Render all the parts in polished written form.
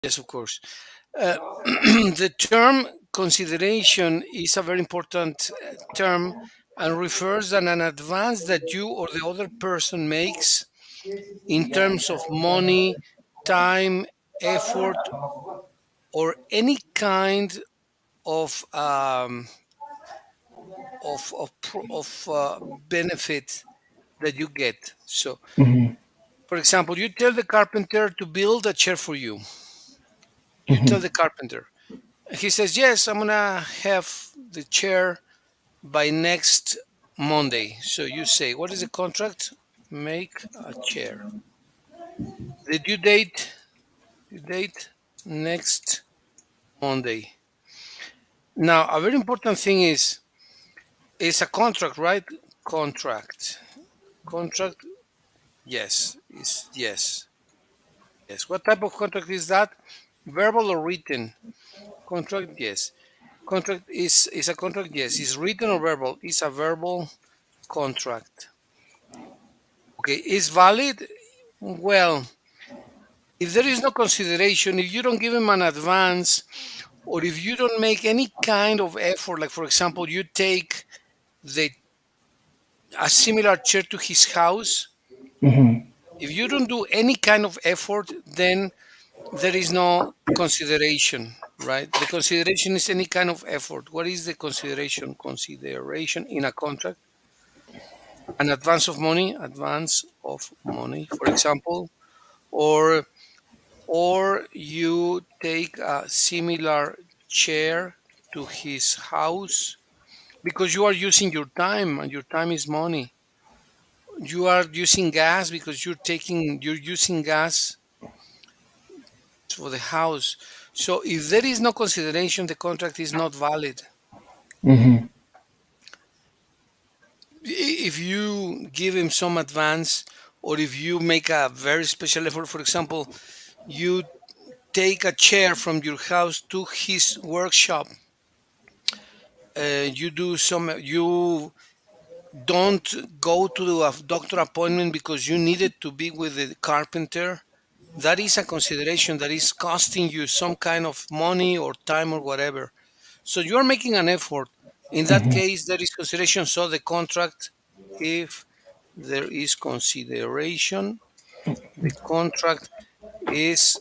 Yes, of course. The term consideration is a very important term and refers on an advance that you or the other person makes in terms of money, time, effort, or any kind of benefit that you get. So, Mhm. for example, you tell the carpenter to build a chair for you. You tell Mhm. the carpenter. He says, "Yes, I'm gonna have the chair by next Monday." So you say, "What is the contract? Make a chair. The due date next Monday." Now, a very important thing is it's a contract, right? Contract. Contract. Yes. Is yes. Yes. What type of contract is that? Verbal or written? Contract. Yes. Contract is a contract. Yes. Is written or verbal? It's a verbal contract. Okay. Is valid? Well, if there is no consideration, if you don't give him an advance, or if you don't make any kind of effort, like for example, you take the a similar chair to his house, Mhm. if you don't do any kind of effort, then there is no consideration, right? The consideration is any kind of effort. What is the consideration? Consideration in a contract, an advance of money, for example, or you take a similar chair to his house because you are using your time and your time is money. You are using gas because you're using gas for the house. So if there is no consideration, the contract is not valid. Mhm. If you give him some advance or if you make a very special effort, for example, you take a chair from your house to his workshop, you don't go to a doctor appointment because you needed to be with the carpenter. That is a consideration that is costing you some kind of money or time or whatever. So you're making an effort. In that Mhm. case, there is consideration. So the contract, if there is consideration, the contract is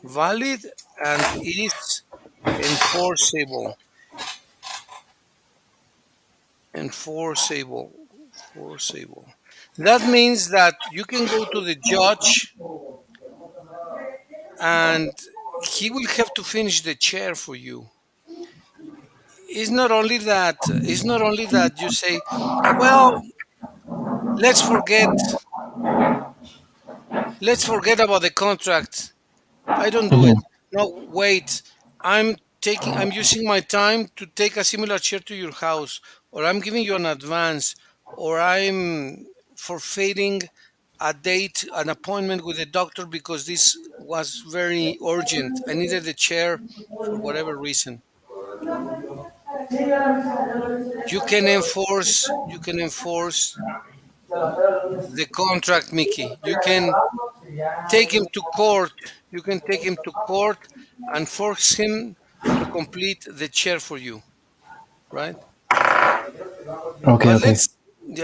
valid and is enforceable. Enforceable. Enforceable. That means that you can go to the judge and he will have to finish the chair for you. It's not only that you say, well, let's forget let's forget about the contract. I don't do it. Mhm. No, wait. I'm using my time to take a similar chair to your house, or I'm giving you an advance, or I'm forfeiting a date, an appointment with the doctor because this was very urgent. I needed the chair for whatever reason. You can enforce the contract, Mickey. You can take him to court. You can take him to court and force him to complete the chair for you, right? Okay, But okay.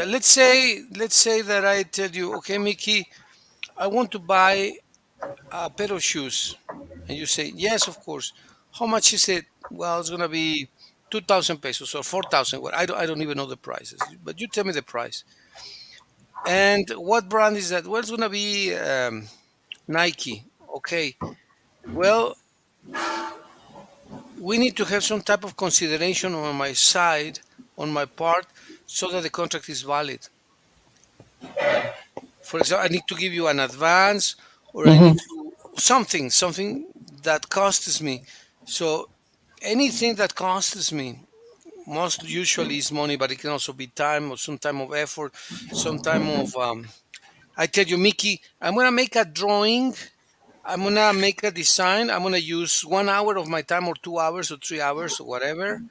let's say that I tell you, okay, Mickey, I want to buy a pair of shoes, and you say, yes, of course. How much is it? Well, it's gonna be 2,000 pesos or 4,000. Well, I don't even know the prices, but you tell me the price. And what brand is that? Well, it's gonna be Nike. Okay. Well, we need to have some type of consideration on my side, on my part, so that the contract is valid, right? For example, I need to give you an advance, or I need Mhm. to something that costs me. So anything that costs me, most usually is money, but it can also be time or some time of effort, some time of. I tell you, Mickey, I'm gonna make a drawing. I'm gonna make a design. I'm gonna use 1 hour of my time, or 2 hours, or 3 hours, or whatever.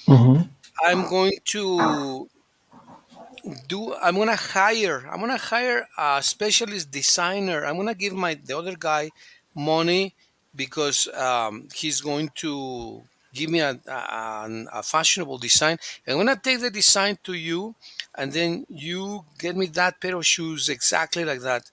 Mhm. I'm going to I'm gonna hire a specialist designer. I'm gonna give my the other guy money because he's going to give me a fashionable design. I'm gonna take the design to you, and then you get me that pair of shoes exactly like that.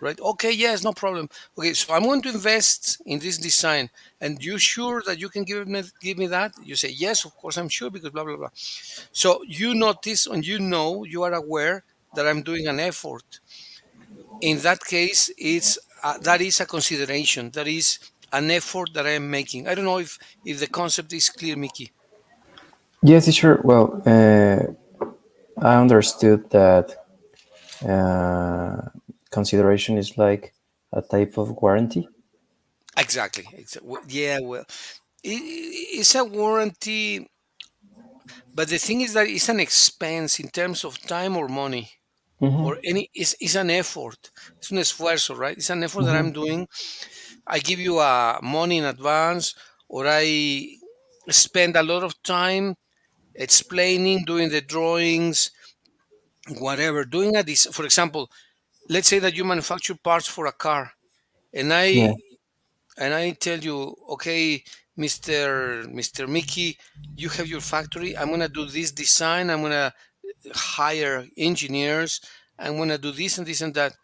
Right? Okay, yes, no problem. Okay, so I'm going to invest in this design, and you sure that you can give me that? You say yes, of course I'm sure, because blah blah blah. So you notice and you are aware that I'm doing an effort. In that case, it's that is a consideration. That is an effort that I am making. I don't know if the concept is clear, Mickey. Yes, sure. Well, I understood that uh, consideration is like a type of warranty. Exactly. Yeah. Well, it's a warranty, but the thing is that it's an expense in terms of time or money. Mm-hmm. Or any it's an effort, it's un esfuerzo, right? It's an effort that I'm Mm-hmm. doing. I give you money in advance, or I spend a lot of time explaining, doing the drawings, whatever, doing a this. For example, let's say that you manufacture parts for a car, and Yeah. I tell you, okay, Mr. Mickey, you have your factory. I'm gonna do this design. I'm gonna hire engineers. I'm gonna do this and this and that.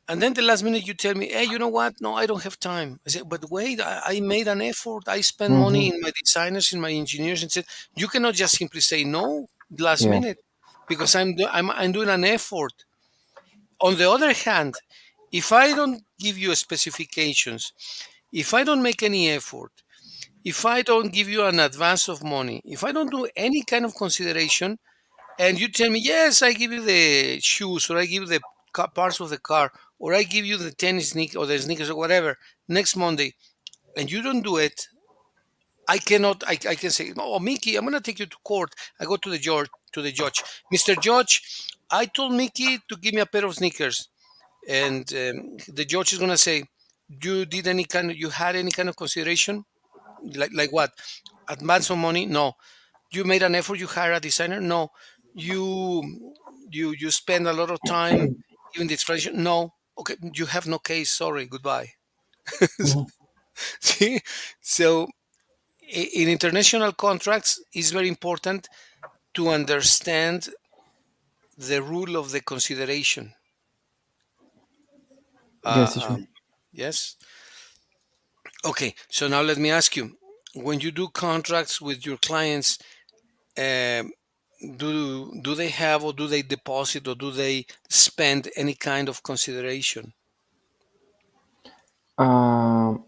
And then the last minute you tell me, hey, you know what? No, I don't have time. I said, but wait, I made an effort. I spent money Mm-hmm. in my designers, in my engineers, and said, you cannot just simply say no last Yeah. minute, because I'm doing an effort. On the other hand, if I don't give you specifications, if I don't make any effort, if I don't give you an advance of money, if I don't do any kind of consideration, and you tell me, yes, I give you the shoes, or I give you the parts of the car, or I give you the tennis sneak or the sneakers or whatever next Monday, and you don't do it, I cannot. I can say, oh, Mickey, I'm gonna take you to court. I go to the judge. Mr. Judge, I told Mickey to give me a pair of sneakers, and the judge is gonna say, you had any kind of consideration, like what? Advance of money? No. You made an effort, you hire a designer? No. You you you spend a lot of time giving the explanation? No. Okay, you have no case. Sorry, goodbye. Mm-hmm. See, so in international contracts, it's very important to understand the rule of the consideration. uh, Yes, sure. um, yes. Okay, so now let me ask you, when you do contracts with your clients, um, do they have, or do they deposit, or do they spend any kind of consideration? Um,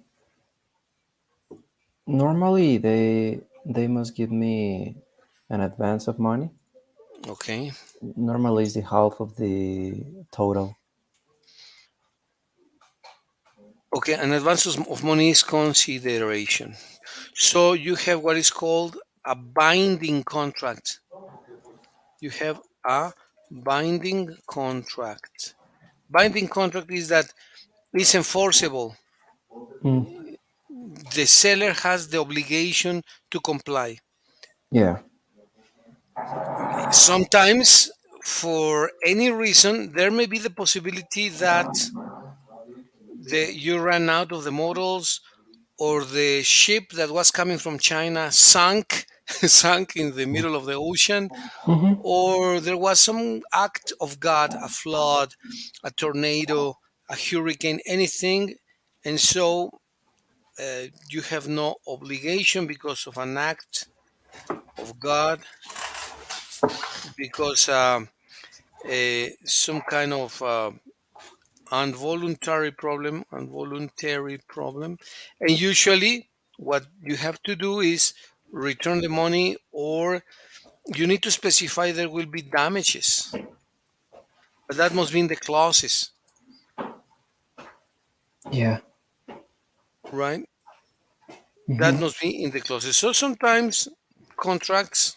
Normally they must give me an advance of money. Okay. Normally it's the half of the total. Okay, an advance of money is consideration. So you have what is called a binding contract. You have a binding contract. Binding contract is that it's enforceable. Mm. The seller has the obligation to comply. Yeah. Sometimes, for any reason, there may be the possibility that you ran out of the models, or the ship that was coming from China sank, sank in the middle of the ocean, Mm-hmm. or there was some act of God, a flood, a tornado, a hurricane, anything, and so you have no obligation because of an act of God, because some kind of involuntary problem, and usually what you have to do is return the money, or you need to specify there will be damages, but that must be in the clauses, Yeah. right? That Mm-hmm. must be in the clauses. So sometimes contracts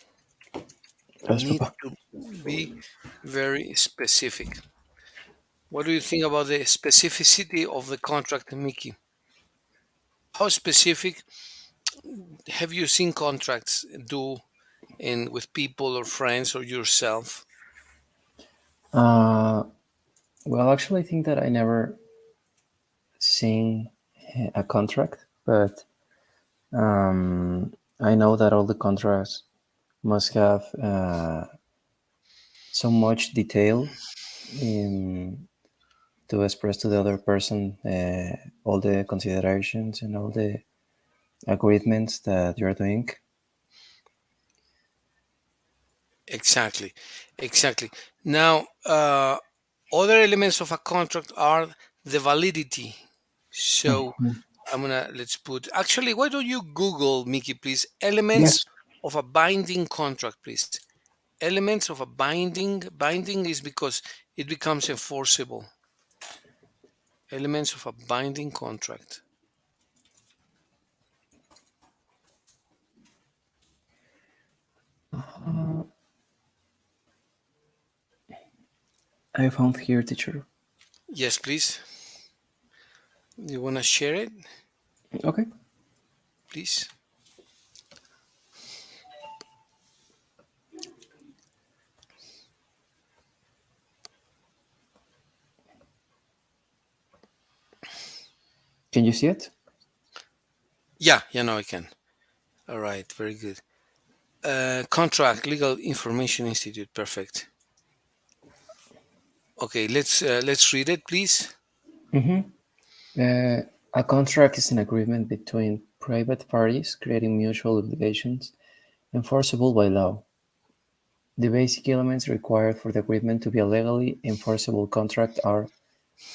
Yes, need Papa. to be very specific. What do you think about the specificity of the contract, Mickey? How specific have you seen contracts do in with people or friends or yourself? Uh, well, actually, I think that I never seen a contract. but I know that all the contracts must have so much detail in to express to the other person all the considerations and all the agreements that you're doing. Exactly, exactly. Now, other elements of a contract are the validity. So I'm gonna let's put. Actually, why don't you Google, Mickey, please, elements Yes. of a binding contract, please. Elements of a binding is because it becomes enforceable. Elements of a binding contract. I found here, teacher. Yes, please. You wanna share it, Okay. please? Can you see it? Yeah, yeah, no, I can. All right, very good. Contract Legal Information Institute. Perfect. Okay, let's read it, please. Mm-hmm. A contract is an agreement between private parties creating mutual obligations enforceable by law. The basic elements required for the agreement to be a legally enforceable contract are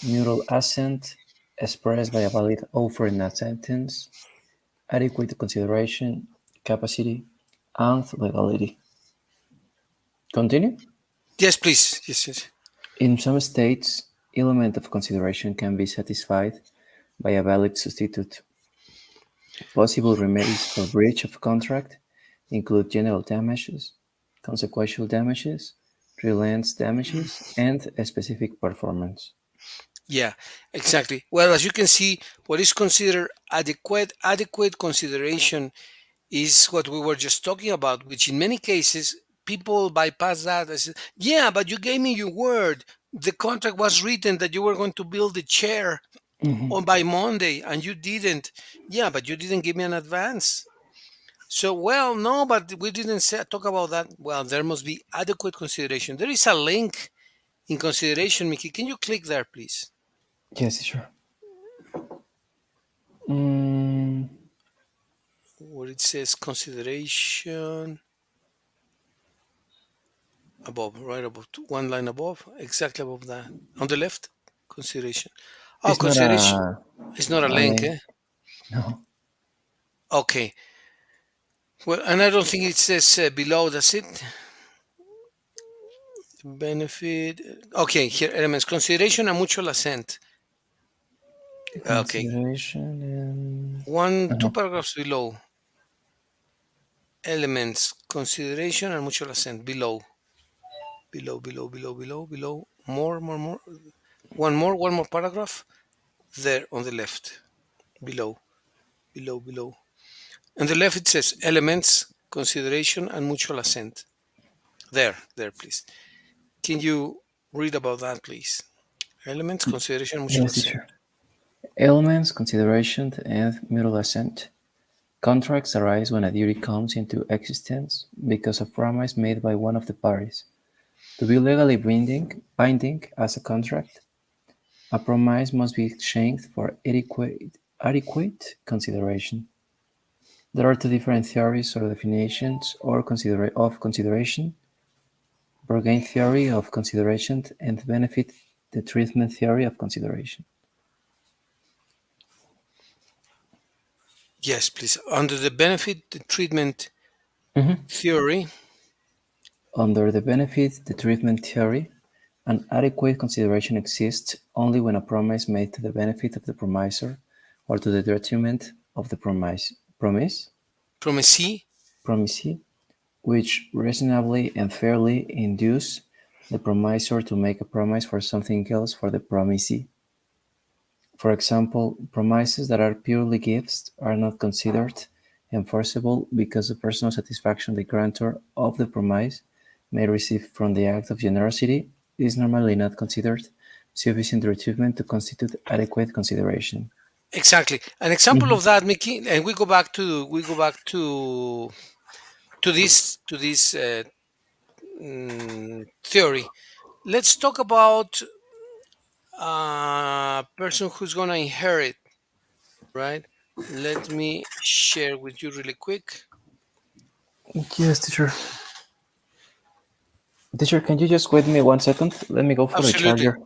mutual assent, expressed by a valid offer in acceptance, adequate consideration, capacity, and legality. Continue. Yes, please. Yes, yes. In some states, element of consideration can be satisfied by a valid substitute. Possible remedies for breach of contract include general damages, consequential damages, reliance damages, and specific performance. Yeah, exactly. Well, as you can see, what is considered adequate consideration is what we were just talking about, which in many cases people bypass that. They say, yeah, but you gave me your word. The contract was written that you were going to build the chair Mhm. on by Monday, and you didn't. Yeah, but you didn't give me an advance. So, well, no, but we didn't talk about that. Well, there must be adequate consideration. There is a link in consideration, Mickey. Can you click there, please? Yes, sure. Mm, Where it says consideration above, right above, one line above, exactly above that. On the left, consideration. Oh, it's not consideration. It's not a a link, link. eh? No, Okay. Well, and I don't think it says below. That's it. Benefit. Okay, here elements consideration and mutual assent. Okay, consideration two and paragraphs below. Elements consideration and mutual assent below, below. More. One more paragraph there on the left. Below. On the left it says elements consideration and mutual assent. There, please. Can you read about that, please? Elements consideration mutual yes, assent. teacher. Elements, consideration, and mutual assent. Contracts arise when a duty comes into existence because of promise made by one of the parties. To be legally binding as a contract, a promise must be exchanged for adequate consideration. There are two different theories or definitions of consideration: bargain theory of consideration and benefit the treatment theory of consideration. Yes, please. Under the benefit the treatment Mhm. theory, Under the benefit the treatment theory, an adequate consideration exists only when a promise made to the benefit of the promisor or to the detriment of the promisee. promisee, which reasonably and fairly induce the promisor to make a promise for something else for the promisee. For example, promises that are purely gifts are not considered enforceable because the personal satisfaction the grantor of the promise may receive from the act of generosity is normally not considered sufficient treatment to constitute adequate consideration. Exactly. An example Mhm. of that, Mickey, and we go back to this theory. Let's talk about a person who's gonna inherit, right? Let me share with you really quick. Yes, teacher. Teacher, can you just wait me 1 second? Let me go for the Absolutely. charger.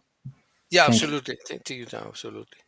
Yeah, Thank you. absolutely. Take you down. Absolutely.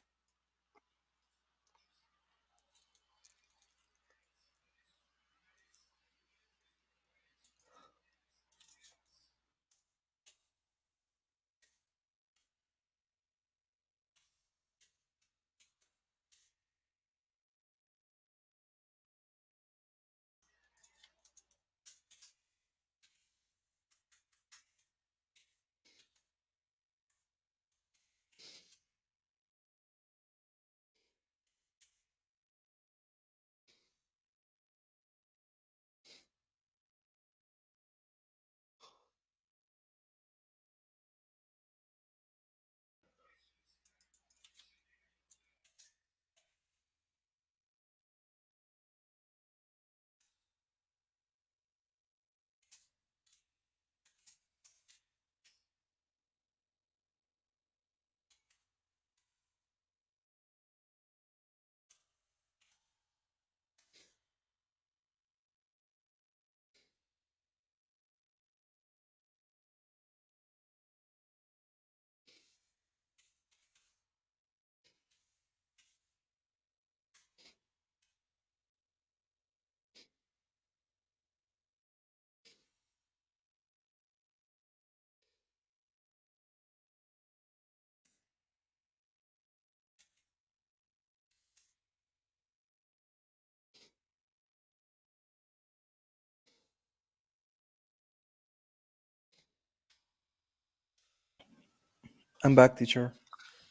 I'm back, teacher.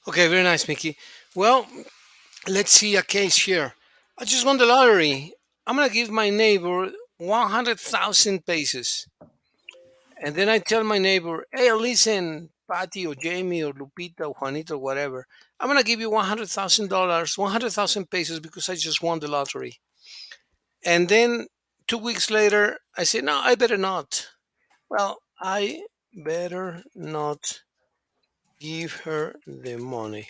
Okay, very nice, Mickey. Well, let's see a case here. I just won the lottery. I'm gonna give my neighbor 100,000 pesos. And then I tell my neighbor, hey, listen, Patty or Jamie or Lupita or Juanito or whatever, I'm going to give you $100,000, 100,000 pesos because I just won the lottery. And then 2 weeks later, I say, no, I better not. Well, I better not give her the money.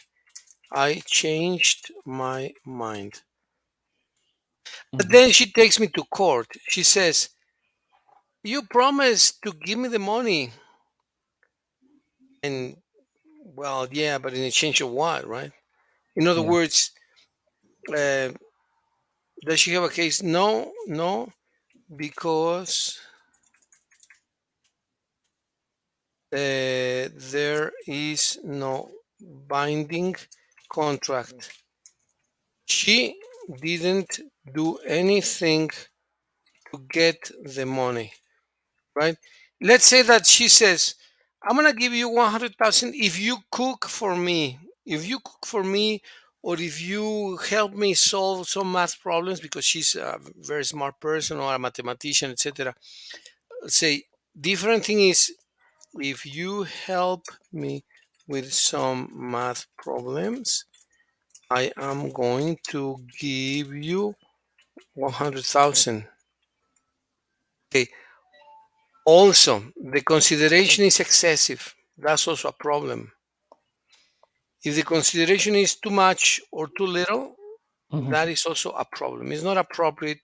I changed my mind. But Mhm. then she takes me to court. She says, you promised to give me the money. And well, yeah, but in exchange of what, right? In other Yeah. words, uh, does she have a case? No, no, because there is no binding contract. She didn't do anything to get the money, right? Let's say that she says, I'm gonna give you 100,000 if you cook for me. If you cook for me, or if you help me solve some math problems, because she's a very smart person or a mathematician, etc. Say, different thing is if you help me with some math problems, I am going to give you 100,000. Okay. Also, the consideration is excessive. That's also a problem. If the consideration is too much or too little, Mhm. that is also a problem. It's not appropriate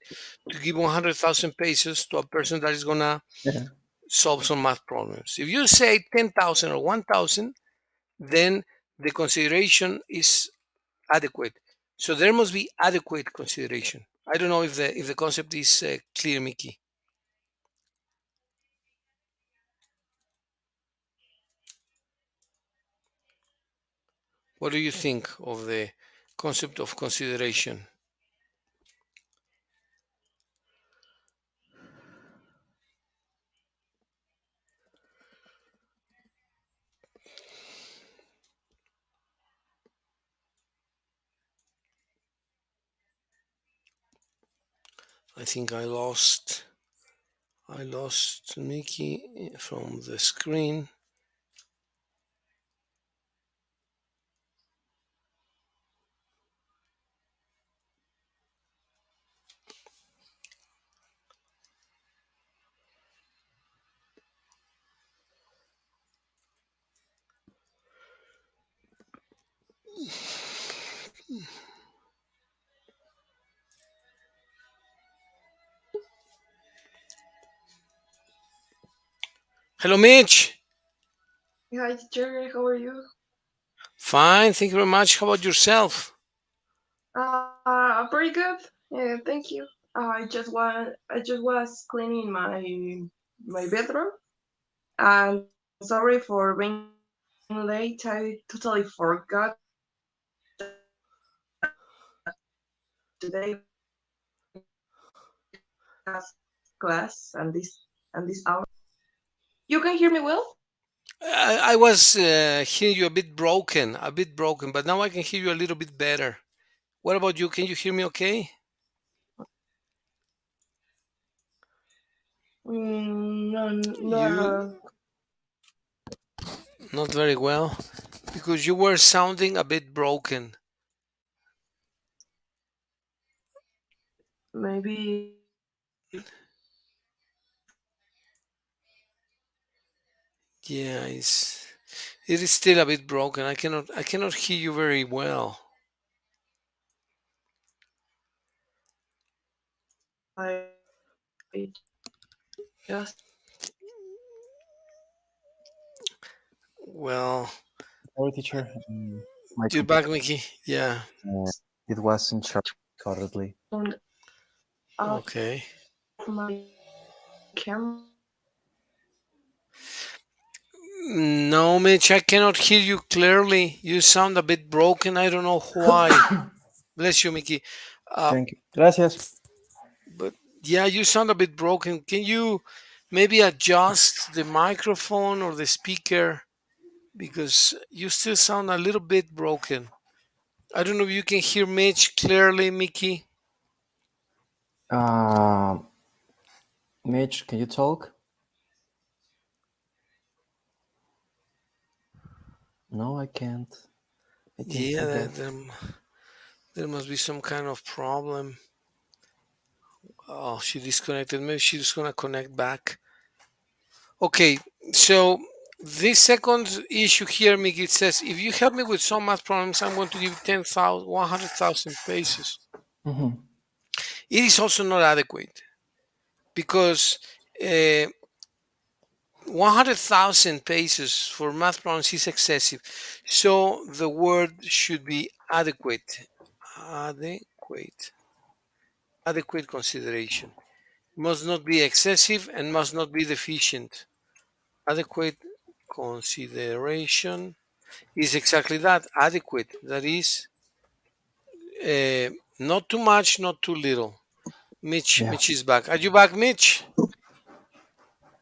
to give 100,000 pesos to a person that is going to Yeah. solve some math problems. If you say 10,000 or 1,000, then the consideration is adequate. So there must be adequate consideration. I don't know if the concept is clear, Mickey. What do you think of the concept of consideration? I think I lost Mickey from the screen. Hello, Mitch. Hi, teacher. How are you? Fine, thank you very much. How about yourself? Pretty good. Yeah, thank you. I just was cleaning my bedroom, and sorry for being late. I totally forgot that today was today we have class and this hour. You can hear me well? I was hearing you a bit broken, but now I can hear you a little bit better. What about you? Can you hear me okay? No, not at You all. not very well because you were sounding a bit broken. Maybe Yeah, it is still a bit broken. I cannot hear you very well. I just Well, Sorry, teacher. My you're computer back, Mickey. Yeah. it wasn't charged correctly. turned off Okay. my camera. No, Mitch, I cannot hear you clearly. You sound a bit broken. I don't know why. Bless you, Mickey. Uh, Thank you. Gracias. but yeah, you sound a bit broken. Can you maybe adjust the microphone or the speaker because you still sound a little bit broken? I don't know if you can hear Mitch clearly, Mickey. Uh, Mitch, can you talk? No, I can't. I can't Yeah, hear that. there must be some kind of problem. Oh, she disconnected. Maybe she's gonna connect back. Okay, so this second issue here, Mickey, it says if you help me with some math problems, I'm going to give you 10,000, 100,000 pesos. Mhm. It is also not adequate because uh, 100,000 pesos for math problems is excessive. So the word should be adequate. Adequate. Adequate consideration. Must not be excessive and must not be deficient. Adequate consideration is exactly that, adequate. That is not too much, not too little. Yeah. Mitch is back. Are you back, Mitch?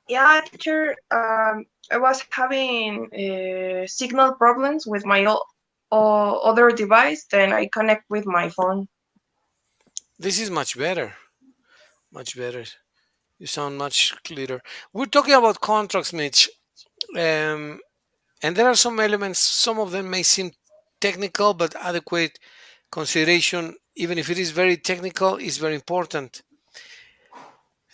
Yeah, teacher. I was having signal problems with my other device. Then I connect with my phone. This is much better. Much better. You sound much clearer. We're talking about contracts, Mitch. Um, and there are some elements, some of them may seem technical, but adequate consideration, even if it is very technical, is very important.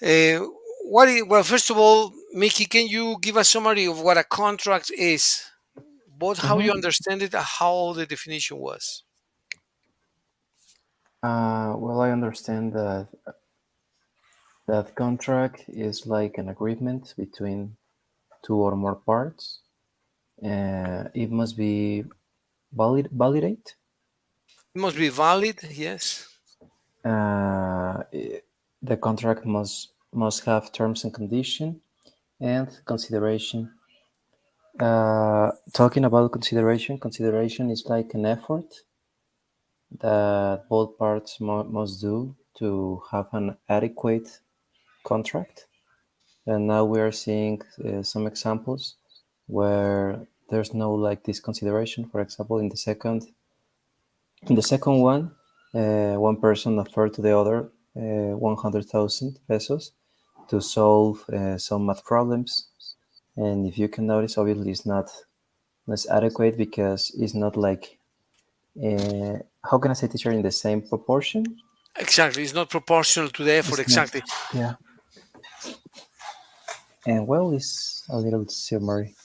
Uh, well, first of all, Mickey, can you give a summary of what a contract is? Both how you Mhm. understand it and how the definition was. Well, I understand that contract is like an agreement between two or more parts. It must be validate. It must be valid, yes. Uh, i- the contract must have terms and condition and consideration. Talking about consideration is like an effort that both parts must do to have an adequate contract. And now we are seeing some examples where there's no like this consideration. For example, in the second one, one person offered to the other 100,000 pesos to solve some math problems. And if you can notice, obviously it's not less adequate because it's not like how can I say, teacher, in the same proportion? Exactly. It's not proportional to the effort. It's not. Exactly. Yeah, and well, it's a little summary.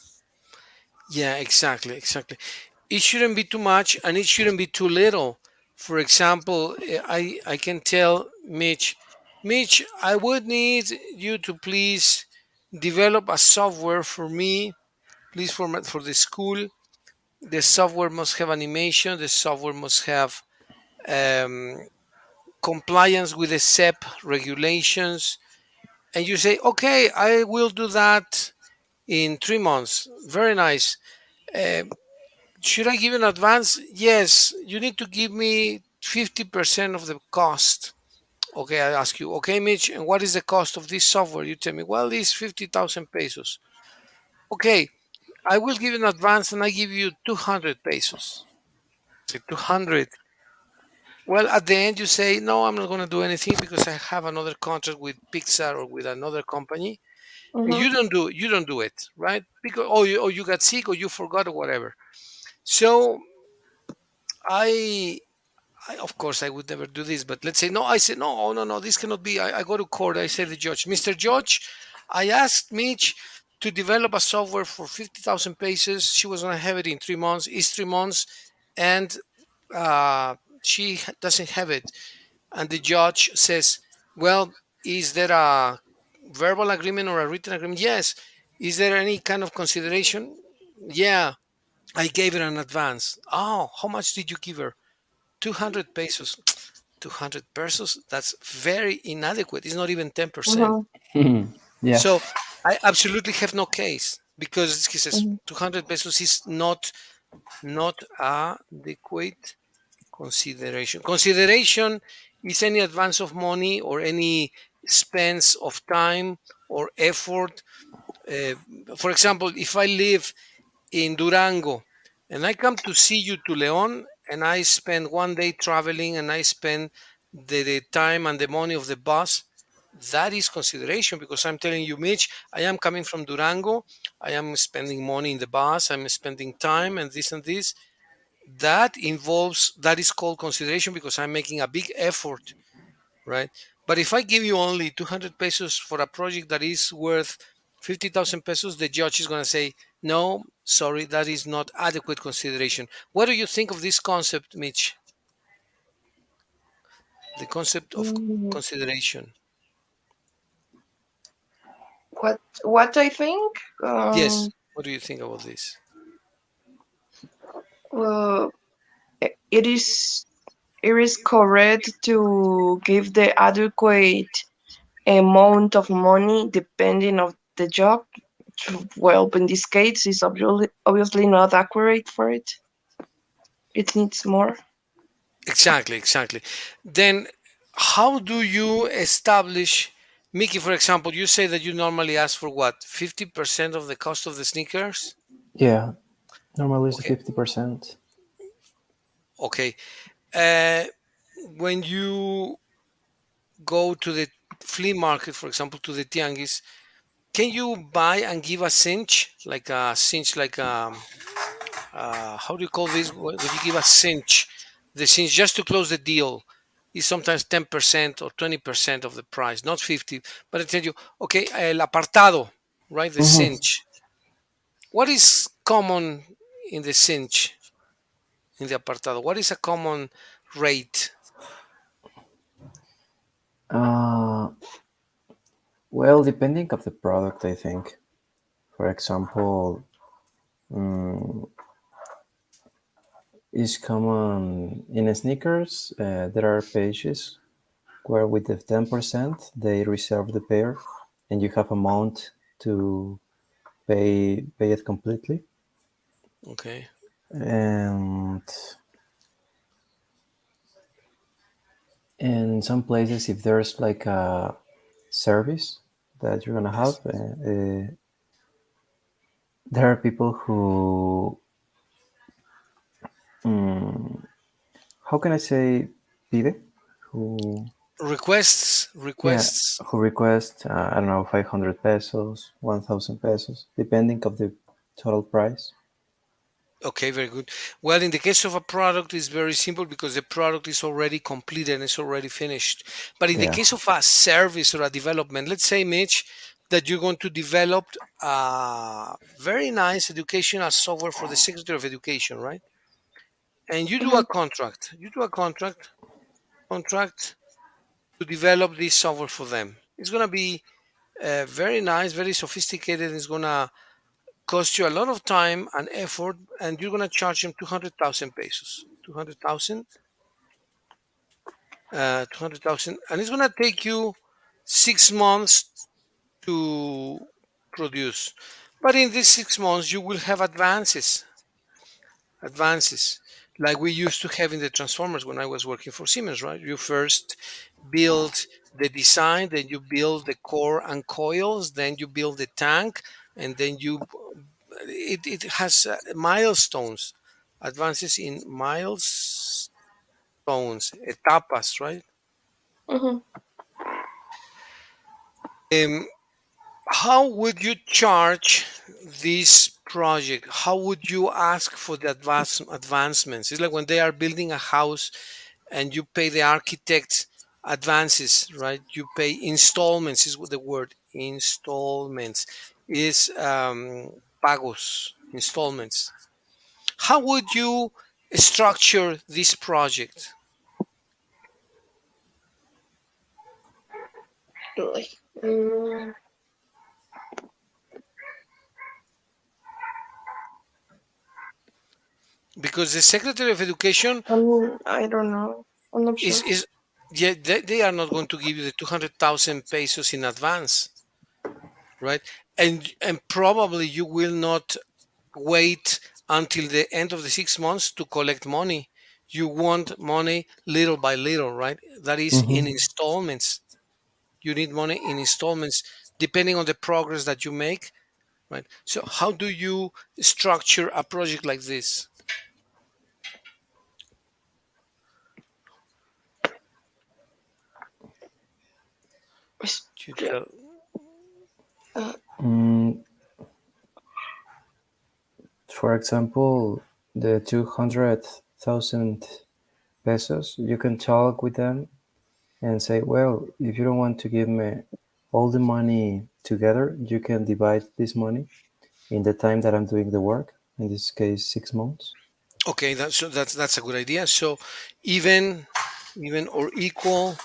Yeah, exactly. Exactly. It shouldn't be too much and it shouldn't be too little. For example, I can tell Mich, I would need you to please develop a software for me, please for the school. The software must have animation. The software must have um, compliance with the SEP regulations. And you say, okay, I will do that in 3 months. Very nice. Uh, should I give an advance? Yes, you need to give me 50% of the cost. Okay, I ask you, okay, Mitch, and what is the cost of this software? You tell me, well, it's 50,000 pesos. Okay, I will give you an advance and I give you 200 pesos. Say 200. Well, at the end, you say, no, I'm not going to do anything because I have another contract with Pixar or with another company. And Mm-hmm. you don't do it, right? Because or you got sick or you forgot or whatever. So I of course, I would never do this, but let's say no. I said no, oh, no, no, this cannot be. I go to court. I say to the judge, Mr. Judge, I asked Mitch to develop a software for 50,000 pesos. She was going to have it in 3 months. It's 3 months, and uh, she doesn't have it. And the judge says, well, is there a verbal agreement or a written agreement? Yes. Is there any kind of consideration? Yeah, I gave her an advance. Oh, how much did you give her? 200 pesos. 200 pesos, that's very inadequate. It's not even 10%. Mm-hmm. Yeah. So I absolutely have no case because he says Mm-hmm. 200 pesos is not adequate consideration. Consideration is any advance of money or any expense of time or effort. Uh, for example, if I live in Durango and I come to see you to Leon and I spend one day traveling and I spend the time and the money of the bus, that is consideration because I'm telling you, Mitch, I am coming from Durango. I am spending money in the bus. I'm spending time and this and this. That is called consideration because I'm making a big effort, right? But if I give you only 200 pesos for a project that is worth 50,000 pesos, the judge is going to say, no, sorry, that is not adequate consideration. What do you think of this concept, Mitch? The concept of Mm, consideration. what I think? Yes. What do you think about this? Well, it is correct to give the adequate amount of money depending of the job. Well, in this case, it's obviously not accurate for it. It needs more. Exactly, exactly. Then, how do you establish, Mickey, for example, you say that you normally ask for what, 50% of the cost of the sneakers? Yeah. Normally it's Okay, 50%. okay. Uh, when you go to the flea market, for example, to the tianguis, can you buy and give a cinch, like a cinch, like how do you call this? When you give a cinch, the cinch just to close the deal is sometimes 10% or 20% of the price, not 50. But I tell you, okay, el apartado, right? The Hmm. cinch. What is common in the cinch in the apartado? What is a common rate? Uh, well, depending of the product, I think. For example, mm, is common in sneakers. There are pages where with the 10% they reserve the pair, and you have a month to pay it completely. Okay. And in some places, if there's like a service that you're gonna have, Yes. there are people who, mm, how can I say, pide, who, Requests, yeah, requests. who request, I don't know, 500 pesos, 1,000 pesos, depending of the total price. Okay, very good. Well, in the case of a product, it's very simple because the product is already completed and it's already finished. But in the Yeah. case of a service or a development, let's say, Mitch, that you're going to develop a very nice educational software for the Secretary of Education, right? and you do a Mhm. contract. You do a contract to develop this software for them. It's gonna be very nice, very sophisticated. It's gonna cost you a lot of time and effort, and you're gonna charge them 200,000 pesos. 200,000, and it's gonna take you 6 months to produce. But in these 6 months, you will have advances like we used to have in the transformers when I was working for Siemens, right? You first build the design, then you build the core and coils, then you build the tank, and then it has milestones, advances in milestones, etapas, right? Mhm. Um, how would you charge this project? How would you ask for the advancements? It's like when they are building a house and you pay the architect advances, right? You pay installments, is what the word installments is, pagos, installments. How would you structure this project? Like, mm, Because the Secretary of Education I don't know. I'm not sure. is yeah, they are not going to give you the 200,000 pesos in advance, right? And probably you will not wait until the end of the 6 months to collect money. You want money little by little, right? That is in Mm-hmm. installments. You need money in installments depending on the progress that you make, right? So how do you structure a project like this? It's You ju- tell, uh, Mm, for example, the 200,000 pesos, you can talk with them and say, well, if you don't want to give me all the money together, you can divide this money in the time that I'm doing the work, in this case, 6 months. okay, that's a good idea. So even or equal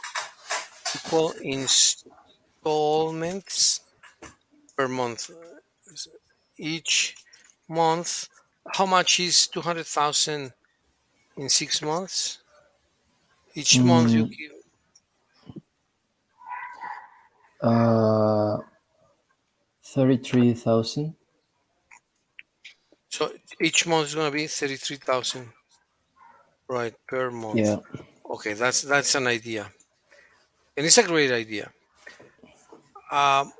installments per month. Each month, how much is 200,000 in 6 months? Each month you Mm, give, uh, 33,000. so each month is going to be 33,000, right, per month. Yeah. Okay, that's an idea, and it's a great idea.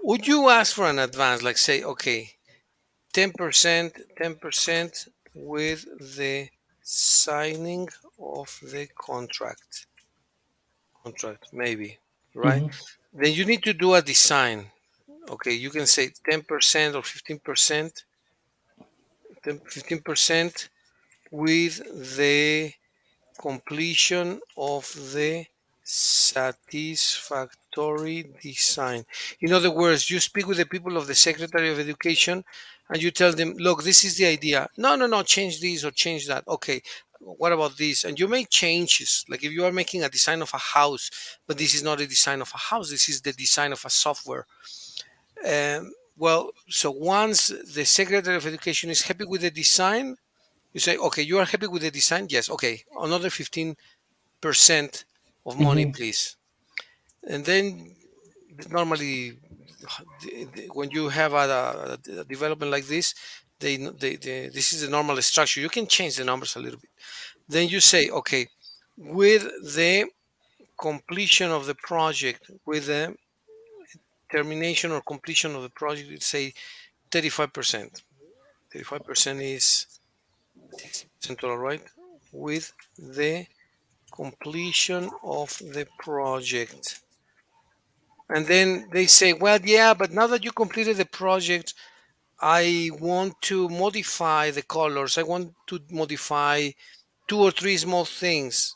Would you ask for an advance, like say, okay, 10% with the signing of the contract, maybe, right? Mm-hmm. Then you need to do a design. Okay, you can say 10% or 15%, 15% with the completion of the satisfactory design. In other words, you speak with the people of the Secretary of Education and you tell them, look, this is the idea. No, no, no, change this or change that. Okay, what about this? And you make changes. Like if you are making a design of a house, but this is not a design of a house, this is the design of a software. Well, so once the Secretary of Education is happy with the design, you say, okay, you are happy with the design? Yes, okay, another 15% of money, Mm-hmm. please. And then normally, when you have a development like this, this is the normal structure. You can change the numbers a little bit. Then you say, okay, with the completion of the project, with the termination or completion of the project, let's say 35%. 35% is 60% total, right? With the completion of the project. And then they say, well, yeah, but now that you completed the project, I want to modify the colors. I want to modify two or three small things.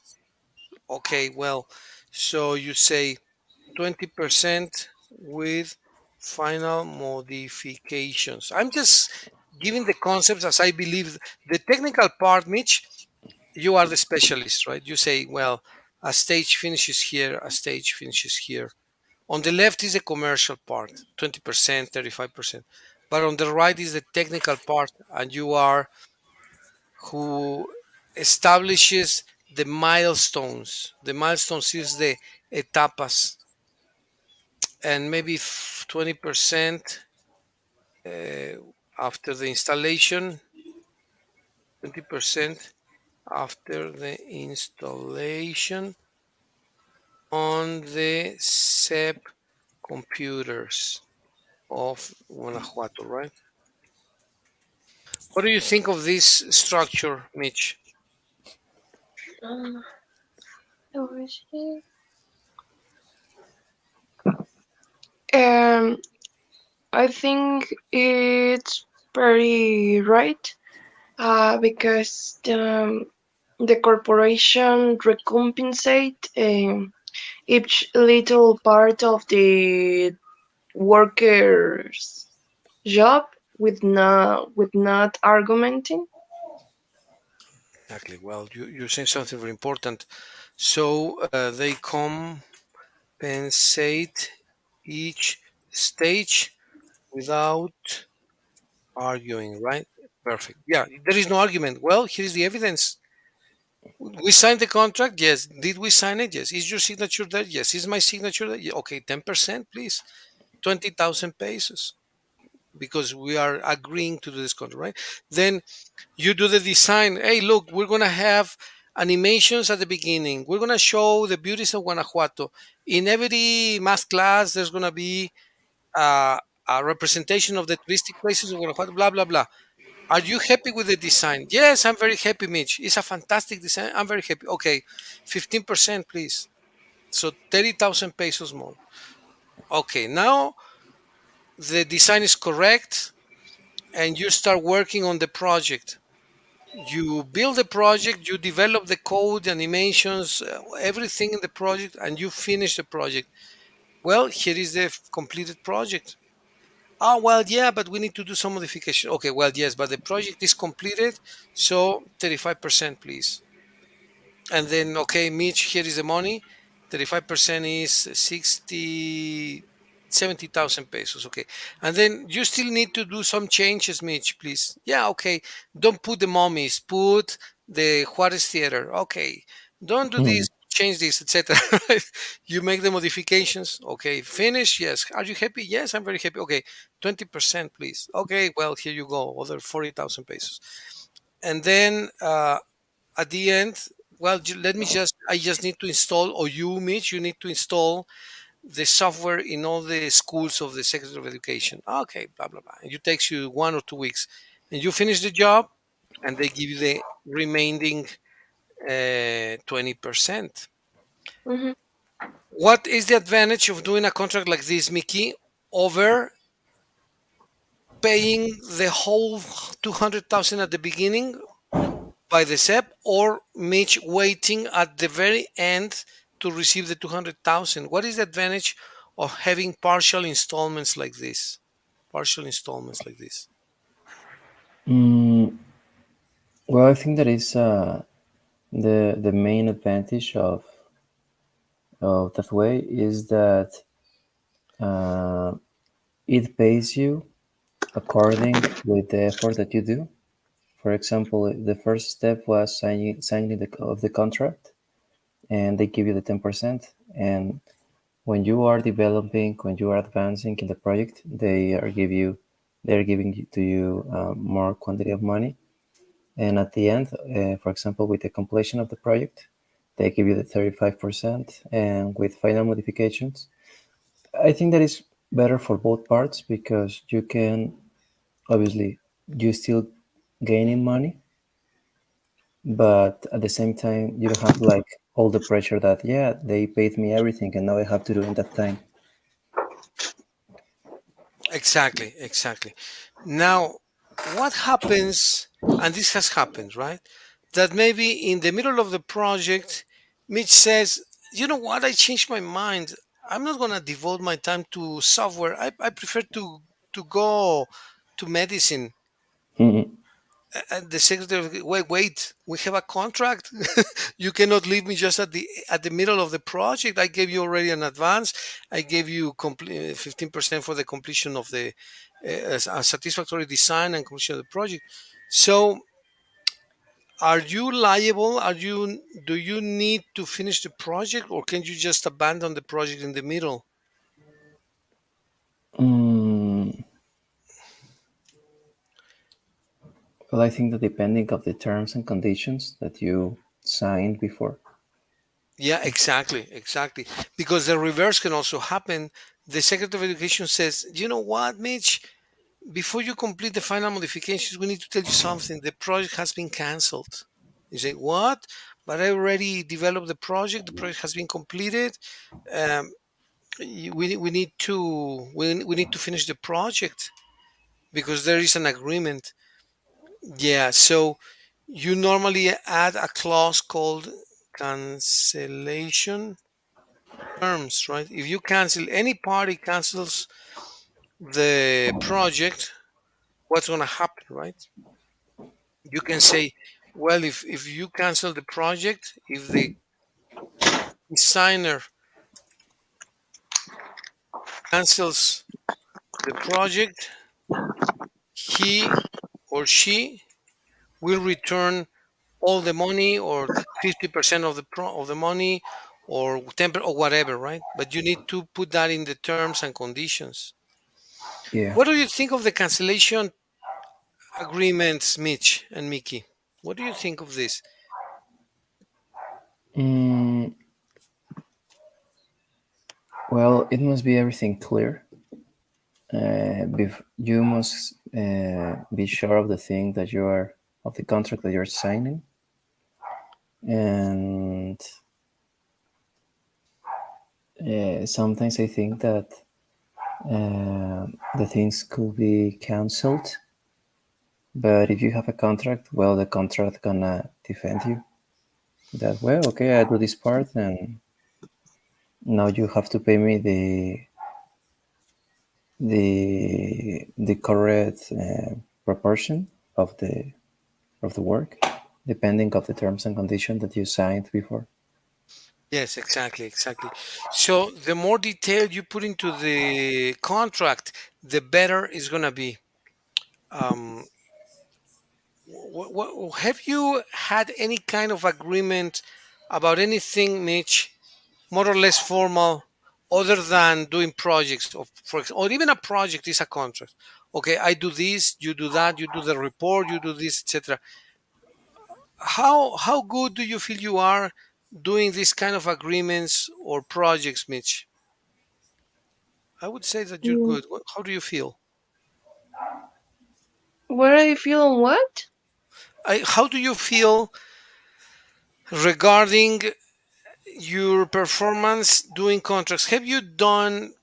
Okay, well, so you say 20% with final modifications. I'm just giving the concepts as I believe the technical part, Mitch. you are the specialist, right? You say, well, a stage finishes here, a stage finishes here. On the left is the commercial part, 20%, 35%. But on the right is the technical part, and you are who establishes the milestones. The milestones is the etapas, and maybe 20% after the installation, 20% after the installation on the SEP computers of Guanajuato, right? What do you think of this structure, Mitch? Uh, Um, I think it's very right, because the corporation recompensate each little part of the worker's job with not argumenting. Exactly. Well, you're saying something very important. So they compensate each stage without arguing, right? Perfect. Yeah, there is no argument. Well, here's the evidence. We signed the contract. Yes. Did we sign it? Yes. Is your signature there? Yes. Is my signature there? Yeah. Okay, 10%, please. 20,000 pesos because we are agreeing to do this contract, right? Then you do the design. Hey, look, we're going to have animations at the beginning. We're going to show the beauties of Guanajuato. In every math class, there's going to be uh, a representation of the touristic places of Guanajuato, blah, blah, blah. Are you happy with the design? Yes, I'm very happy, Mitch. It's a fantastic design. I'm very happy. Okay, 15%, please. So 30,000 pesos more. Okay, now the design is correct and you start working on the project. You build the project, you develop the code, animations, everything in the project, and you finish the project. Well, here is the completed project. Oh, well, yeah, but we need to do some modification. Okay, well, yes, but the project is completed, so 35%, please. And then, okay, Mitch, here is the money. 35% is 70,000 pesos. Okay. And then you still need to do some changes, Mitch, please. Yeah, okay. Don't put the mummies, put the Juarez Theater. Okay. Don't do Hmm. this, change this, etc. You make the modifications. Okay. Finish. Yes. Are you happy? Yes, I'm very happy. Okay. 20%, please. Okay. Well, here you go. Other 40,000 pesos. And then, at the end, well, let me just, I just need to install, or you, Mitch, you need to install the software in all the schools of the Secretary of Education. Okay, blah, blah, blah. It takes you 1 or 2 weeks. And you finish the job, and they give you the remaining 20%. Hmm. What is the advantage of doing a contract like this, Mickey, over paying the whole 200,000 at the beginning by the SEP, or Mitch waiting at the very end to receive the 200,000? What is the advantage of having partial installments like this? Partial installments like this. Mm, well, I think that is the main advantage of that way is that uh, it pays you according with the effort that you do. For example, the first step was signing of the contract, and they give you the 10%. And when you are developing, when you are advancing in the project, they are giving to you more quantity of money. And at the end, for example, with the completion of the project, they give you the 35%, and with final modifications. I think that is better for both parts because you can obviously you still gaining money, but at the same time you don't have like all the pressure that yeah they paid me everything and now I have to do in that time. Exactly, exactly. Now, what happens, and this has happened, right? That maybe in the middle of the project, Mitch says, you know what, I changed my mind. I'm not going to devote my time to software. I prefer to go to medicine. Mhm. And the secretary, wait, we have a contract. You cannot leave me just at the middle of the project. I gave you already an advance. I gave you 15% for the completion of the a satisfactory design and completion of the project. So, are you liable? Do you need to finish the project, or can you just abandon the project in the middle? Mm, well, I think that depending of the terms and conditions that you signed before. Yeah, exactly, exactly. Because the reverse can also happen. The Secretary of Education says, "You know what, Mitch? Before you complete the final modifications, we need to tell you something. The project has been cancelled." You say, "What? But I already developed the project. The project has been completed. Um, we need to finish the project because there is an agreement." Yeah. So you normally add a clause called cancellation terms, right? If you cancel, any party cancels the project, what's going to happen, right? You can say, well, if you cancel the project, if the designer cancels the project, he or she will return all the money, or 50% of of the money, or 10% or whatever, right? But you need to put that in the terms and conditions. Yeah. What do you think of the cancellation agreements, Mitch and Mickey? What do you think of this? Mm, well, it must be everything clear. You must be sure of the thing that you are of the contract that you're signing, and sometimes I think that the things could be cancelled. But if you have a contract, well, the contract gonna defend you. That well, okay, I do this part, and now you have to pay me the correct proportion of the work, depending of the terms and conditions that you signed before. Yes, exactly, exactly. So the more detail you put into the contract, the better it's gonna be. Um, have you had any kind of agreement about anything, Mitch, more or less formal, other than doing projects, or or even a project is a contract? Okay, I do this, you do that, you do the report, you do this, etc. How good do you feel you are doing these kind of agreements or projects, Mitch? I would say that you're Mm, good. How do you feel? what I feel on what? How do you feel regarding your performance doing contracts? Have you done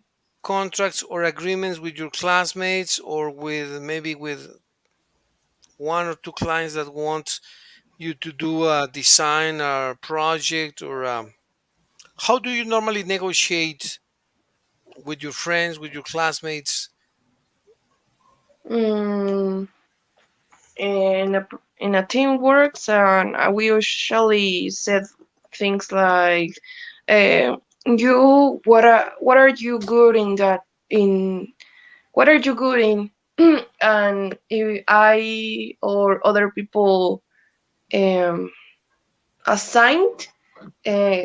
contracts or agreements with your classmates, or with maybe with one or two clients that want you to do a design or project, or how do you normally negotiate with your friends, with your classmates? Mm, in a team works, and we usually said things like, uh, "You, what are you good in that? In what are you good in?" And if I or other people um, assigned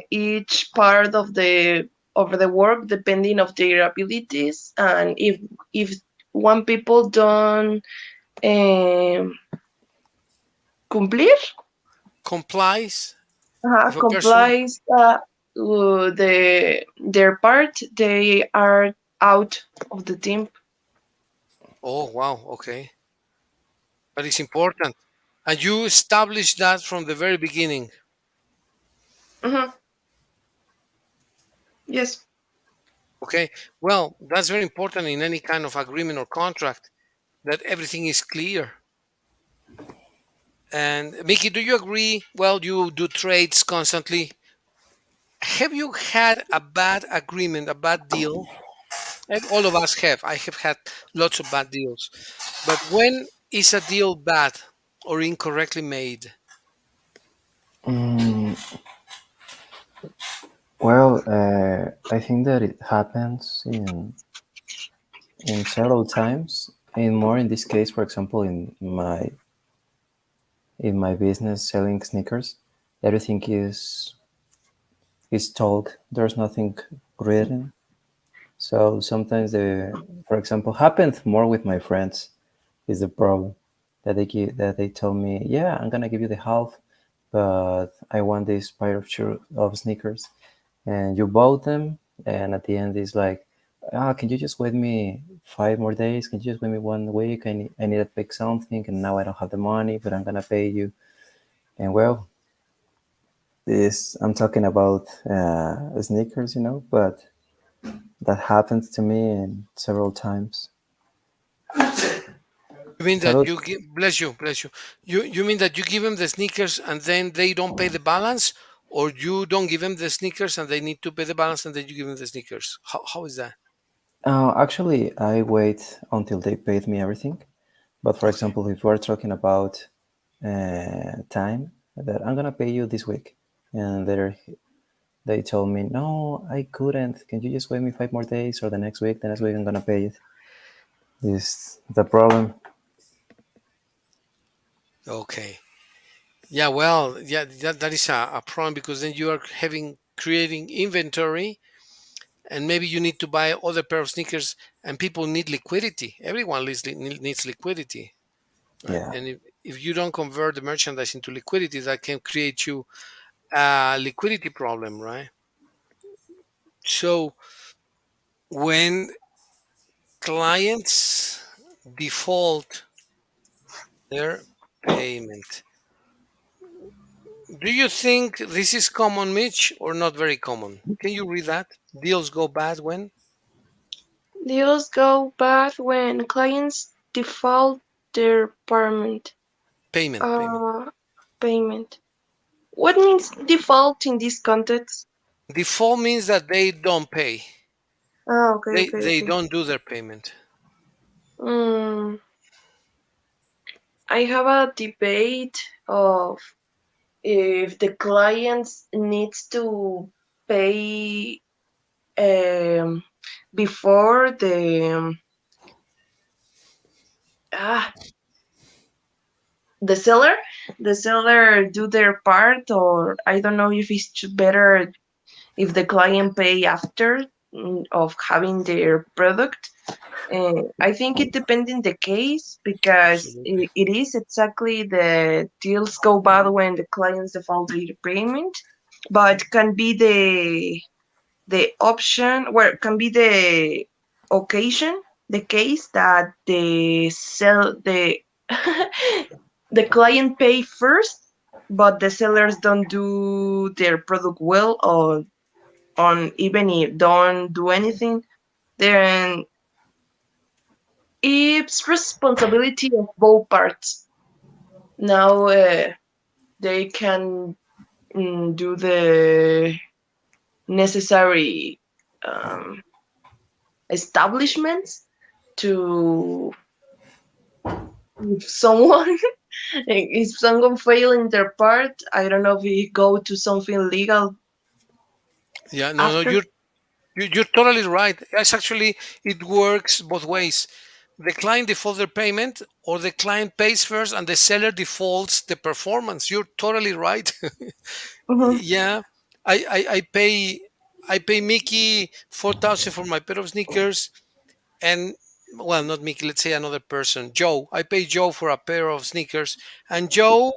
each part of the work depending of their abilities, and if one people don't um, cumplir, Complies if a person. complies their part, they are out of the team. Oh, wow, okay. But it's important. And you establish that from the very beginning. Hmm. Yes. Okay. Well, that's very important in any kind of agreement or contract, that everything is clear. And Mickey, do you agree? Well, you do trades constantly. Have you had a bad agreement, a bad deal? All of us have. I have had lots of bad deals. But when is a deal bad? or incorrectly made? Mm, well, I think that it happens in several times. In more in this case, for example, in my business selling sneakers, everything is told. There's nothing written. So sometimes for example, happened more with my friends is the problem that they tell me, yeah, I'm gonna give you the half, but I want this pair of sneakers, and you bought them, and at the end it's like, can you just wait me 5 more days? Can you just wait me 1 week? I need to pick something, and now I don't have the money, but I'm gonna pay you. And well, this I'm talking about sneakers, but that happens to me several times. You mean that Several you give, bless you. You mean that you give them the sneakers and then they don't pay the balance, or you don't give them the sneakers and they need to pay the balance and then you give them the sneakers? How is that? Actually, I wait until they paid me everything. But for Okay. example, if we're talking about time, that I'm gonna pay you this week, and they told me, no, I couldn't. Can you just wait me 5 more days, or the next week I'm gonna pay it. Is the problem? Okay. Yeah, well, yeah, that is a problem because then you are having creating inventory and maybe you need to buy other pair of sneakers and people need liquidity. Everyone needs liquidity, right? Yeah. And if you don't convert the merchandise into liquidity, that can create you a liquidity problem, right? So when clients default their payment, do you think this is common, Mitch, or not very common? Can you read that? Deals go bad when Deals go bad when clients default their payment. uh, payment. What means default in this context? Default means that they don't pay. Ah, okay, okay, They okay. don't do their payment. Mm, I have a debate of if the clients needs to pay um, before ah the seller the seller do their part, or I don't know if it's better if the client pay after of having their product. I think it depends in the case because Absolutely. it is exactly the deals go bad when the clients default their payment, but can be the option where can be the occasion, the case that the sell the the client pay first, but the sellers don't do their product well, or on even if don't do anything, then it's responsibility of both parts. Now they can do the necessary um, establishments to if someone if someone fail in their part. I don't know if we go to something legal Yeah, no, after. you're totally right. It's actually it works both ways. The client defaults their payment, or the client pays first and the seller defaults the performance. You're totally right. Hmm. Yeah, I pay Mickey 4,000 for my pair of sneakers, and well, not Mickey. Let's say another person, Joe. I pay Joe for a pair of sneakers, and Joe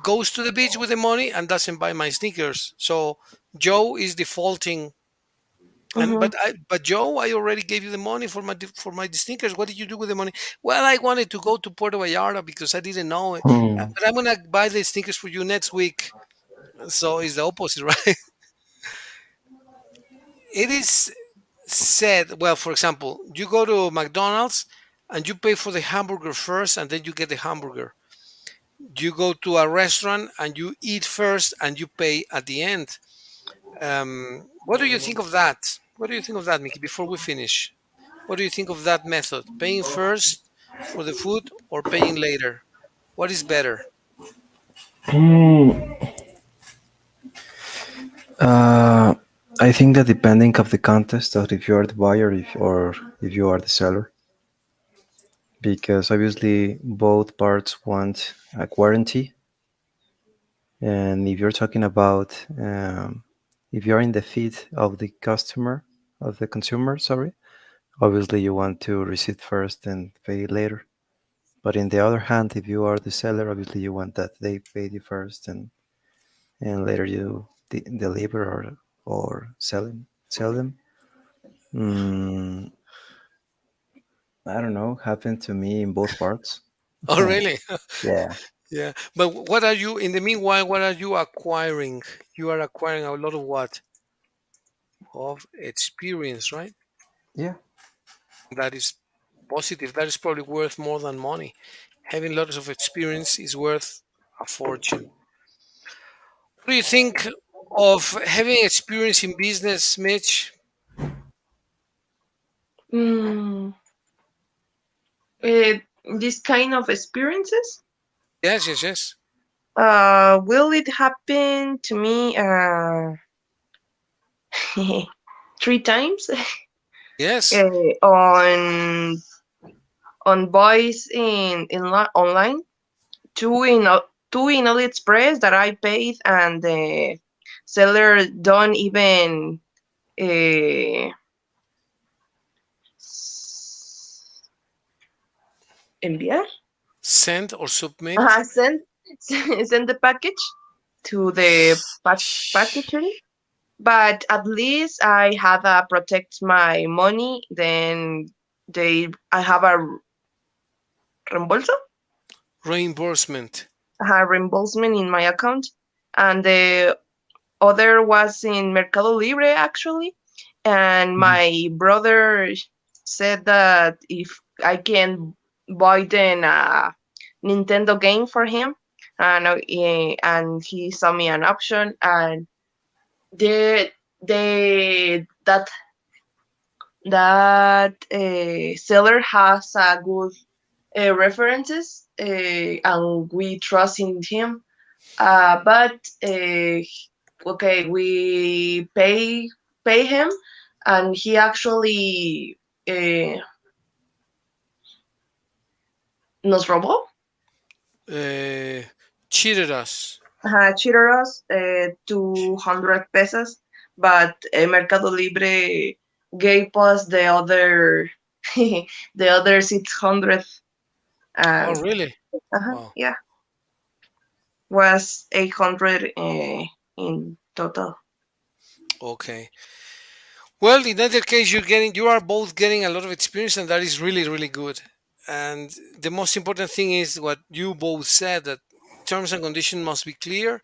goes to the beach with the money and doesn't buy my sneakers. So Joe is defaulting. And Hmm. but Joe, I already gave you the money for for my sneakers. What did you do with the money? Well, I wanted to go to Puerto Vallarta because I didn't know it. Hmm. But I'm gonna buy the sneakers for you next week. So it's the opposite, right? It is said. Well, for example, you go to McDonald's and you pay for the hamburger first, and then you get the hamburger. You go to a restaurant and you eat first, and you pay at the end. What do you think of that? What do you think of that, Mickey? Before we finish, what do you think of that method? Paying first for the food or paying later? What is better? Hmm, Uh, I think that depending of the context, of if you are the buyer, or if you are the seller, because obviously both parts want a warranty, and if you're talking about if you're in the feet of the customer, of the consumer, sorry, obviously you want to receive first and pay later. But in the other hand, if you are the seller, obviously you want that they pay you first, and later you deliver, or sell them. Mm, I don't know. Happened to me in both parts. Oh, really? Yeah. Yeah. But what are you, in the meanwhile, what are you acquiring? You are acquiring a lot of what? Of experience, right? Yeah. That is positive. That is probably worth more than money. Having lots of experience is worth a fortune. What do you think of having experience in business, Mitch? Mm, eh, this kind of experiences. Yes, yes, yes. Will it happen to me? 3 times Yes. on voice online. Two in AliExpress that I paid, and the seller don't even uh, enviar, Send or submit. send send the package to the packaging. But at least I have a protect my money. Then I have a reembolso, Reimbursement. a reimbursement in my account, and the other was in Mercado Libre actually. And Mhm. my brother said that if I can buy then a Nintendo game for him, and he saw me an option, and the that seller has a good references, and we trust in him. But okay, we pay him, and he actually uh, nos robó, Uh, Cheated us. cheated us 200 pesos, but Mercado Libre gave us the other the other 600, Oh, and really? Wow. yeah, was 800 in total. Okay. Well, in that case, you are both getting a lot of experience, and that is really, really good. And the most important thing is what you both said, that terms and conditions must be clear.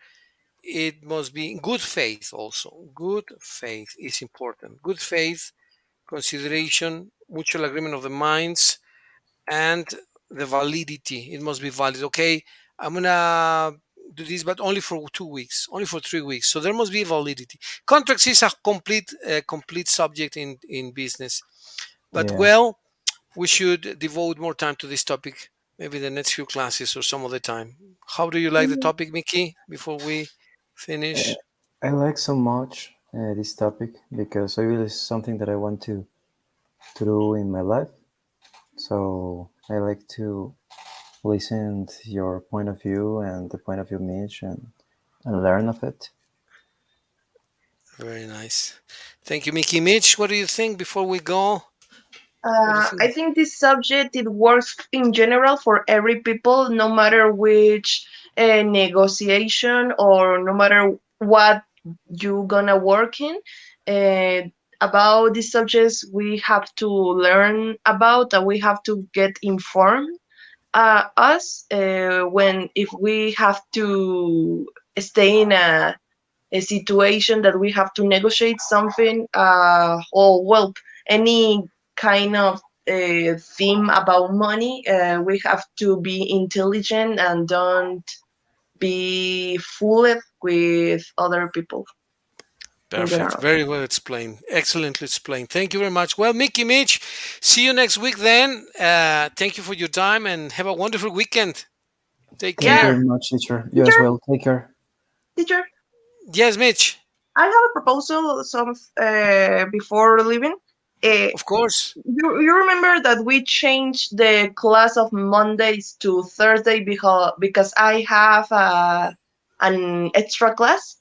It must be in good faith also. Good faith is important. Good faith, consideration, mutual agreement of the minds, and the validity. It must be valid. Okay, I'm gonna do this, but only for 2 weeks, only for 3 weeks. So there must be validity. Contracts is a complete subject in business. But Yeah. well, we should devote more time to this topic, maybe the next few classes or some other time. How do you like the Mhm. topic, Mickey? Before we Uh, finish, I like so much this topic because I really is something that I want to do in my life. So I like to listen to your point of view and the point of view, Mitch, and learn of it. very nice. Thank you, Mickey. Mitch, what do you think before we go? What do you I think? think this subject it works in general for every people, no matter which negotiation or no matter what you gonna work in. Uh, about these subjects, we have to learn about, and we have to get informed. Us when if we have to stay in a situation that we have to negotiate something, or well, any kind of theme about money, we have to be intelligent and don't be fooled with other people in Perfect. general. Very well explained. Excellently explained. Thank you very much. Well, Mickey, Mitch, see you next week then. Thank you for your time and have a wonderful weekend. Take Thank you Yeah, very care. much, teacher. You as teacher, well. Take care. teacher. Yes, Mitch. I have a proposal. Some before leaving. Uh, Of course. you remember that we changed the class of Mondays to Thursday because I have an extra class.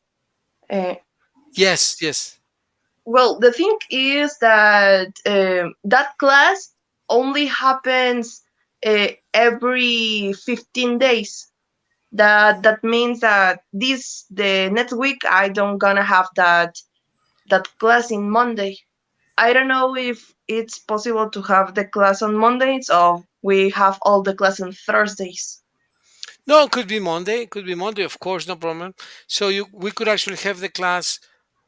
Uh, Yes, yes. well, the thing is that that class only happens every 15 days. That means that the next week I don't gonna have that class in Monday. I don't know if it's possible to have the class on Mondays or we have all the class on Thursdays. No, it could be Monday. It could be Monday, of course, no problem. So we could actually have the class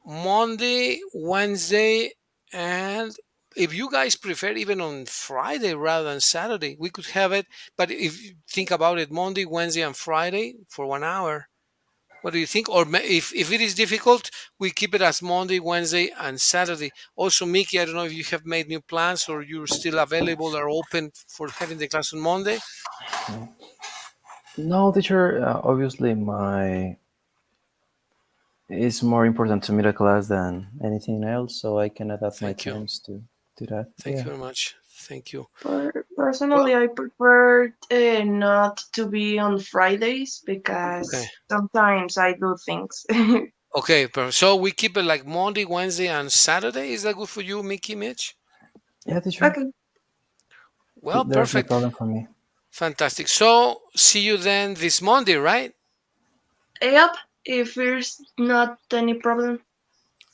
Monday, Wednesday, and if you guys prefer even on Friday rather than Saturday, we could have it. But if you think about it, Monday, Wednesday, and Friday for 1 hour. What do you think? Or if it is difficult, we keep it as Monday, Wednesday, and Saturday. Also, Mickey, I don't know if you have made new plans or you're still available or open for having the class on Monday. No, teacher. Obviously, my it's more important to meet a class than anything else, so I can adapt my Thank you. times to that. Thank you Yeah. very much. Thank you. Personally, Well, I prefer not to be on Fridays okay. because sometimes I do things. Okay, perfect. So we keep it like Monday, Wednesday, and Saturday. Is that good for you, Mickey, Mitch? Yeah, teacher. Okay. Well, There's no perfect. problem for me. Fantastic. So see you then this Monday, right? Yep. If there's not any problem.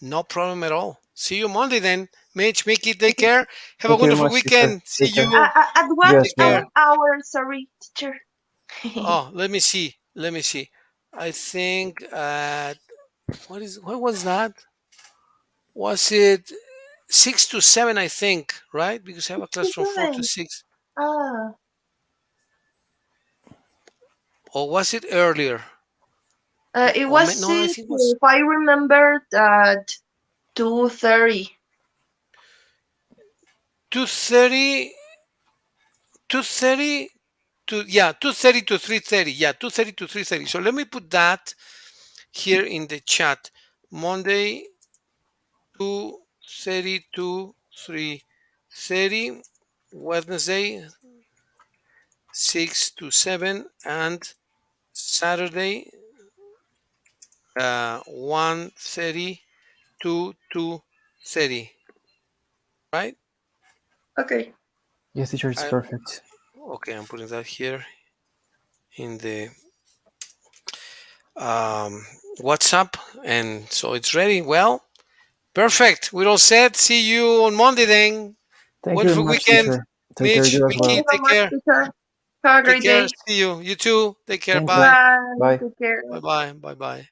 No problem at all. See you Monday then. Mitch, Mickey, take care. Have a Thank you very wonderful much, teacher. weekend. See Take care. you. At what You as Take well. care. hour? Sorry, teacher. Oh, let me see. Let me see. I think what was that? Was it 6 to 7? I think, right? Because I have a class from 67. 4 to 6. Ah, Or was it earlier? it Or was no, I six. think it was If I remember at 2:30. 2:30, 2:30 to, yeah, 2:30 to 3:30. Yeah, 2:30 to 3:30. So let me put that here in the chat. Monday 2:30 to 3:30. Wednesday 6 to 7, and Saturday 1:30 to 2:30. Right? Okay. Yes, teacher. It's I, perfect. okay, I'm putting that here in the WhatsApp, and so it's ready. Well, perfect. We're all set. See you on Monday then. Thank you very Wonderful much, weekend. teacher. Take care. Mitch, You as Thank Mickey, you well. so take much, care. teacher. Have a Take great care. day. See you. You too. Take care. Thank you. Bye. Bye. Bye. Take care. Bye bye. Bye bye.